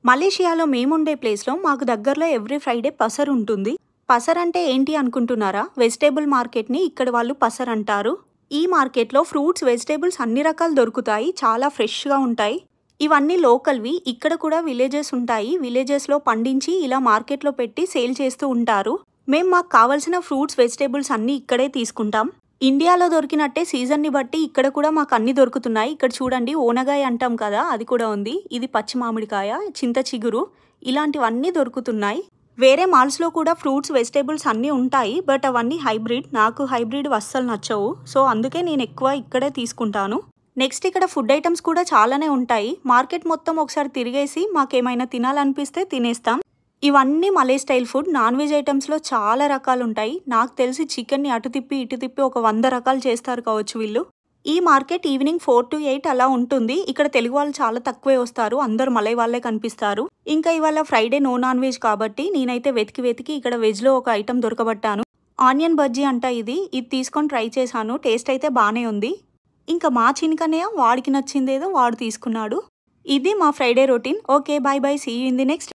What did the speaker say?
మలేషియాలో మేముండే ప్లేస్‌లో మాకు దగ్గరలో ఎవ్రీ ఫ్రైడే పసర్ ఉంటుంది. పసర్ అంటే ఏంటి అనుకుంటున్నారా? వెజిటబుల్ మార్కెట్‌ని ఇక్కడ వాళ్ళు పసర్ అంటారు. ఈ మార్కెట్‌లో ఫ్రూట్స్, వెజిటబుల్స్ అన్ని రకాలు దొరుకుతాయి. చాలా ఫ్రెష్‌గా ఉంటాయి. ఇవన్నీ లోకల్‌వి. ఇక్కడ కూడా విలేజెస్ ఉంటాయి. విలేజెస్‌లో పండించి ఇలా మార్కెట్‌లో పెట్టి సేల్ చేస్తూ ఉంటారు. మాకు కావాల్సిన ఫ్రూట్స్, వెజిటబుల్స్ అన్నీ ఇక్కడే తీసుకుంటాం. ఇండియాలో దొరికినట్టే సీజన్‌ని బట్టి ఇక్కడ కూడా మాకు అన్నీ దొరుకుతున్నాయి. ఇక్కడ చూడండి ఓనగాయ అంటాం కదా! అది కూడా ఉంది. ఇది పచ్చి మామిడికాయ, చింత చిగురు ఇలాంటివన్నీ దొరుకుతున్నాయి. వేరే మాల్స్‌లో కూడా ఫ్రూట్స్, వెజిటబుల్స్ అన్నీ ఉంటాయి. బట్ అవన్నీ హైబ్రిడ్. నాకు హైబ్రిడ్ అస్సలు నచ్చవు. సో అందుకే నేను ఎక్కువ ఇక్కడే తీసుకుంటాను. నెక్స్ట్ ఇక్కడ ఫుడ్ ఐటమ్స్ కూడా చాలానే ఉంటాయి. మార్కెట్ మొత్తం ఒకసారి తిరిగేసి మాకేమైనా తినాలనిపిస్తే తినేస్తాం. ఇవన్నీ మలే స్టైల్ ఫుడ్. నాన్ వెజ్ ఐటమ్స్‌లో చాలా రకాలుంటాయి. నాకు తెలిసి చికెన్‌ని అటు తిప్పి, ఇటు తిప్పి ఒక 100 రకాలు చేస్తారు కావచ్చు వీళ్ళు. ఈ మార్కెట్ ఈవినింగ్ 4-8 అలా ఉంటుంది. ఇక్కడ తెలుగు వాళ్ళు చాలా తక్కువే వస్తారు. అందరూ మలై వాళ్ళే కనిపిస్తారు. ఇంకా ఇవాళ ఫ్రైడే నో నాన్ వెజ్ కాబట్టి నేనైతే వెతికి ఇక్కడ వెజ్‌లో ఒక ఐటెం దొరకబట్టాను. ఆనియన్ బజ్జీ అంట ఇది. ఇది తీసుకొని ట్రై చేశాను. టేస్ట్ అయితే బానే ఉంది. ఇంకా మా చిన్నకన్నయ్య వాడికి నచ్చిందేదో వాడు తీసుకున్నాడు. ఇది మా Friday routine. Okay. Bye bye. See you in the next.